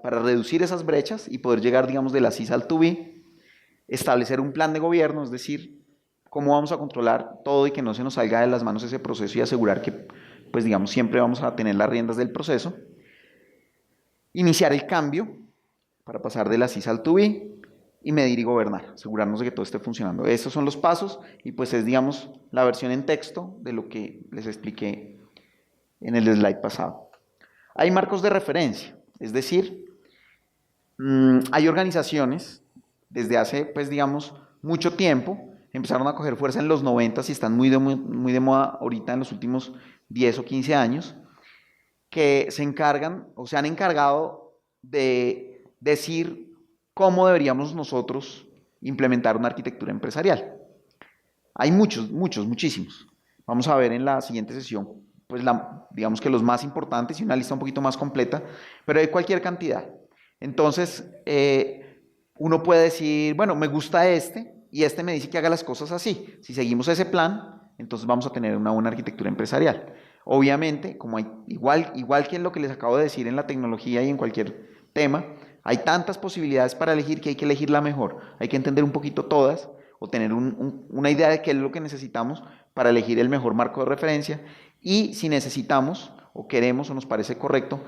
A: reducir esas brechas y poder llegar, digamos, de la CIS al To Be. Establecer un plan de gobierno, es decir, cómo vamos a controlar todo y que no se nos salga de las manos ese proceso y asegurar que, pues digamos, siempre vamos a tener las riendas del proceso. Iniciar el cambio para pasar de la CIS al To Be y medir y gobernar, asegurarnos de que todo esté funcionando. Estos son los pasos y pues es, digamos, la versión en texto de lo que les expliqué en el slide pasado. Hay marcos de referencia, es decir, hay organizaciones desde hace, pues digamos, mucho tiempo, empezaron a coger fuerza en los 90 y están muy de moda ahorita en los últimos 10 o 15 años, que se encargan o se han encargado de decir cómo deberíamos nosotros implementar una arquitectura empresarial. Hay muchísimos. Vamos a ver en la siguiente sesión, pues digamos que los más importantes y una lista un poquito más completa, pero hay cualquier cantidad. Entonces, uno puede decir, bueno, me gusta este y este me dice que haga las cosas así. Si seguimos ese plan, entonces vamos a tener una buena arquitectura empresarial. Obviamente, como hay, igual que en lo que les acabo de decir en la tecnología y en cualquier tema, hay tantas posibilidades para elegir que hay que elegir la mejor. Hay que entender un poquito todas o tener una idea de qué es lo que necesitamos para elegir el mejor marco de referencia y si necesitamos o queremos o nos parece correcto,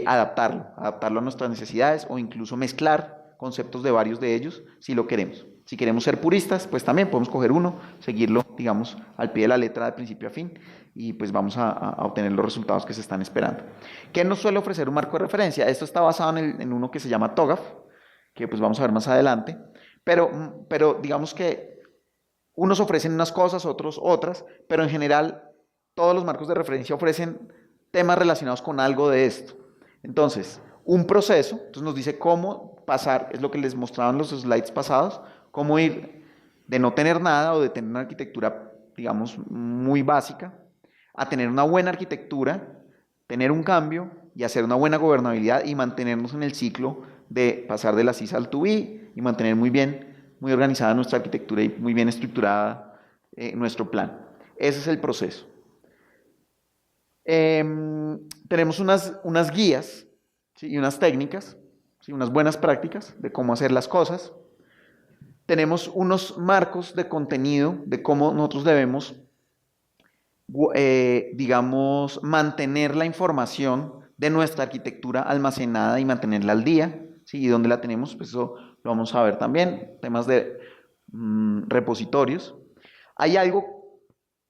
A: adaptarlo a nuestras necesidades o incluso mezclar conceptos de varios de ellos si lo queremos. Si queremos ser puristas, pues también podemos coger uno, seguirlo, digamos, al pie de la letra de principio a fin y pues vamos a obtener los resultados que se están esperando. ¿Qué nos suele ofrecer un marco de referencia? Esto está basado en uno que se llama TOGAF, que pues vamos a ver más adelante, pero digamos que unos ofrecen unas cosas, otros otras, pero en general todos los marcos de referencia ofrecen temas relacionados con algo de esto. Entonces, un proceso, entonces nos dice cómo pasar, es lo que les mostraba en los slides pasados, cómo ir de no tener nada o de tener una arquitectura, digamos, muy básica, a tener una buena arquitectura, tener un cambio y hacer una buena gobernabilidad y mantenernos en el ciclo de pasar de la CISA al TUI y mantener muy organizada nuestra arquitectura y muy bien estructurada nuestro plan. Ese es el proceso. Tenemos unas guías, ¿sí? Y unas técnicas, ¿sí? Unas buenas prácticas de cómo hacer las cosas. Tenemos unos marcos de contenido de cómo nosotros debemos, digamos, mantener la información de nuestra arquitectura almacenada y mantenerla al día. ¿Sí? Y dónde la tenemos, pues eso lo vamos a ver también. Temas de repositorios. Hay algo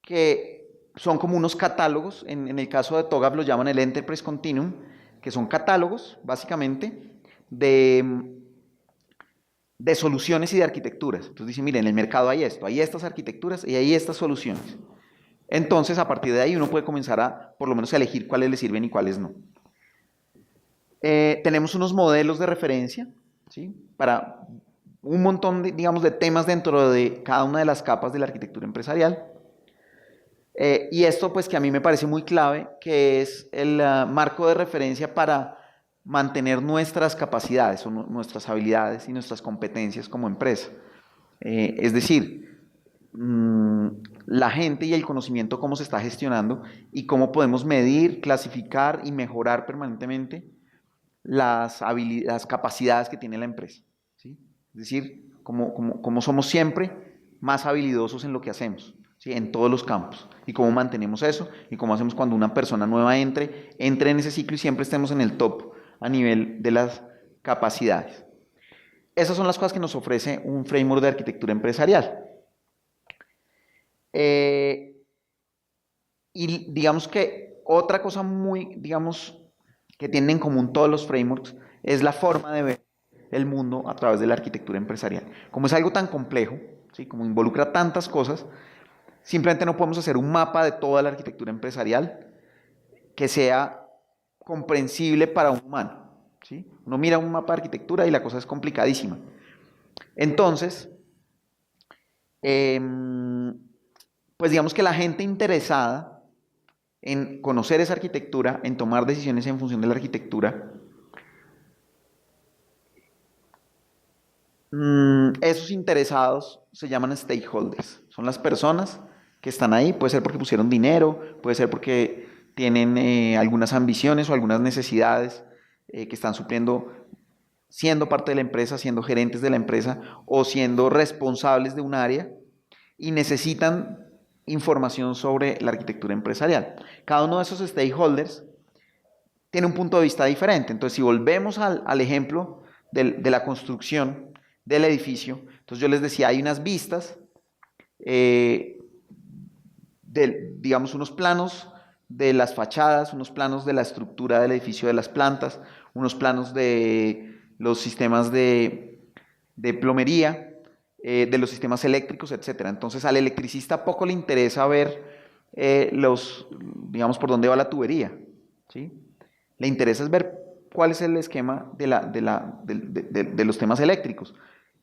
A: que son como unos catálogos, en el caso de TOGAF lo llaman el Enterprise Continuum, que son catálogos, básicamente, de soluciones y de arquitecturas. Entonces dicen, miren, en el mercado hay esto, hay estas arquitecturas y hay estas soluciones. Entonces, a partir de ahí uno puede comenzar a, por lo menos, a elegir cuáles le sirven y cuáles no. Tenemos unos modelos de referencia, ¿sí? Para un montón, digamos, de temas dentro de cada una de las capas de la arquitectura empresarial. Y esto pues que a mí me parece muy clave, que es el marco de referencia para mantener nuestras capacidades o nuestras habilidades y nuestras competencias como empresa. Es decir, la gente y el conocimiento cómo se está gestionando y cómo podemos medir, clasificar y mejorar permanentemente las capacidades que tiene la empresa. ¿Sí? Es decir, cómo somos siempre más habilidosos en lo que hacemos. ¿Sí? En todos los campos. Y cómo mantenemos eso y cómo hacemos cuando una persona nueva entre en ese ciclo y siempre estemos en el top a nivel de las capacidades. Esas son las cosas que nos ofrece un framework de arquitectura empresarial. Y digamos que otra cosa digamos, que tienen en común todos los frameworks es la forma de ver el mundo a través de la arquitectura empresarial. Como es algo tan complejo, ¿sí? Como involucra tantas cosas, simplemente no podemos hacer un mapa de toda la arquitectura empresarial que sea comprensible para un humano. ¿Sí? Uno mira un mapa de arquitectura y la cosa es complicadísima. Entonces, pues digamos que la gente interesada en conocer esa arquitectura, en tomar decisiones en función de la arquitectura, esos interesados se llaman stakeholders. Son las personas que están ahí, puede ser porque pusieron dinero, puede ser porque tienen algunas ambiciones o algunas necesidades que están supliendo siendo parte de la empresa, siendo gerentes de la empresa o siendo responsables de un área y necesitan información sobre la arquitectura empresarial. Cada uno de esos stakeholders tiene un punto de vista diferente. Entonces, si volvemos al ejemplo de la construcción del edificio, entonces yo les decía, hay unas vistas, digamos, unos planos de las fachadas, unos planos de la estructura del edificio de las plantas, unos planos de los sistemas de plomería, de los sistemas eléctricos, etcétera. Entonces al electricista poco le interesa ver digamos, por dónde va la tubería, ¿sí? Le interesa es ver cuál es el esquema de los temas eléctricos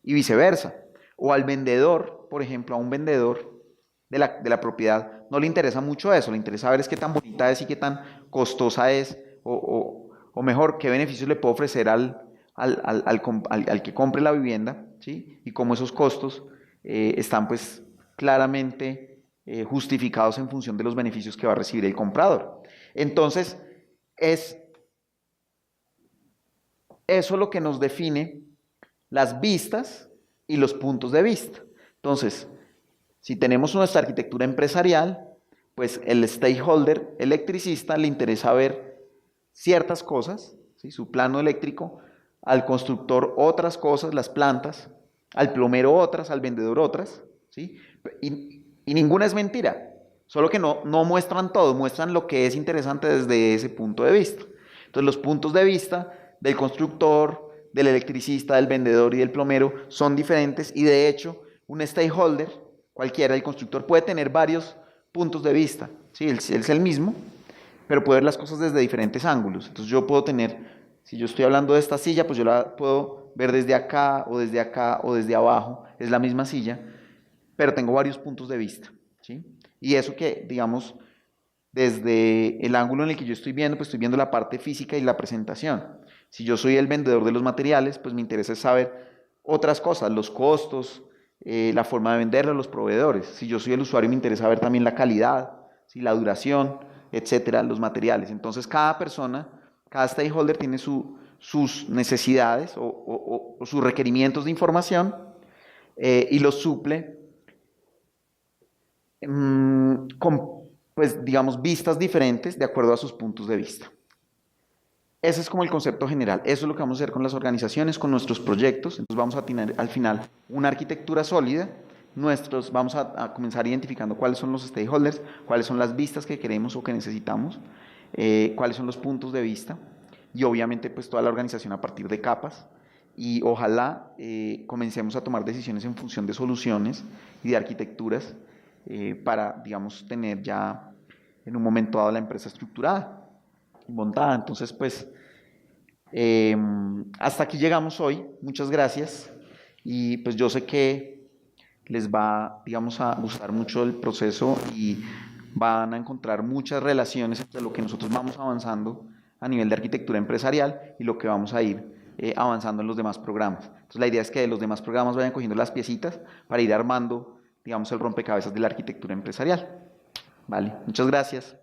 A: y viceversa. O al vendedor, por ejemplo, a un vendedor de la propiedad, no le interesa mucho eso, le interesa ver es qué tan bonita es y qué tan costosa es, o mejor, qué beneficios le puedo ofrecer al que compre la vivienda, ¿sí? Y cómo esos costos están pues claramente justificados en función de los beneficios que va a recibir el comprador. Entonces, es eso lo que nos define las vistas y los puntos de vista. Entonces, si tenemos nuestra arquitectura empresarial, pues el stakeholder electricista le interesa ver ciertas cosas, ¿sí? Su plano eléctrico, al constructor otras cosas, las plantas, al plomero otras, al vendedor otras, ¿sí? Y ninguna es mentira, solo que no muestran todo, muestran lo que es interesante desde ese punto de vista. Entonces los puntos de vista del constructor, del electricista, del vendedor y del plomero son diferentes y de hecho un stakeholder, cualquiera, el constructor puede tener varios puntos de vista, ¿sí? Él es el mismo, pero puedo ver las cosas desde diferentes ángulos. Entonces yo puedo tener, si yo estoy hablando de esta silla, pues yo la puedo ver desde acá o desde acá o desde abajo, es la misma silla, pero tengo varios puntos de vista, ¿sí? Y eso que, digamos, desde el ángulo en el que yo estoy viendo, pues estoy viendo la parte física y la presentación. Si yo soy el vendedor de los materiales, pues me interesa saber otras cosas, los costos, la forma de venderlo, los proveedores. Si yo soy el usuario, me interesa ver también la calidad, ¿sí? La duración, etcétera, los materiales. Entonces, cada persona, cada stakeholder tiene sus necesidades o sus requerimientos de información y los suple con, pues, digamos, vistas diferentes de acuerdo a sus puntos de vista. Ese es como el concepto general. Eso es lo que vamos a hacer con las organizaciones, con nuestros proyectos. Entonces vamos a tener al final una arquitectura sólida. Vamos a comenzar identificando cuáles son los stakeholders, cuáles son las vistas que queremos o que necesitamos, cuáles son los puntos de vista y obviamente pues toda la organización a partir de capas. Y ojalá comencemos a tomar decisiones en función de soluciones y de arquitecturas para, digamos, tener ya en un momento dado la empresa estructurada y montada. Entonces, pues, hasta aquí llegamos hoy. Muchas gracias. Y pues yo sé que les va, digamos, a gustar mucho el proceso y van a encontrar muchas relaciones entre lo que nosotros vamos avanzando a nivel de arquitectura empresarial y lo que vamos a ir avanzando en los demás programas. Entonces la idea es que de los demás programas vayan cogiendo las piecitas para ir armando, digamos, el rompecabezas de la arquitectura empresarial. Vale, muchas gracias.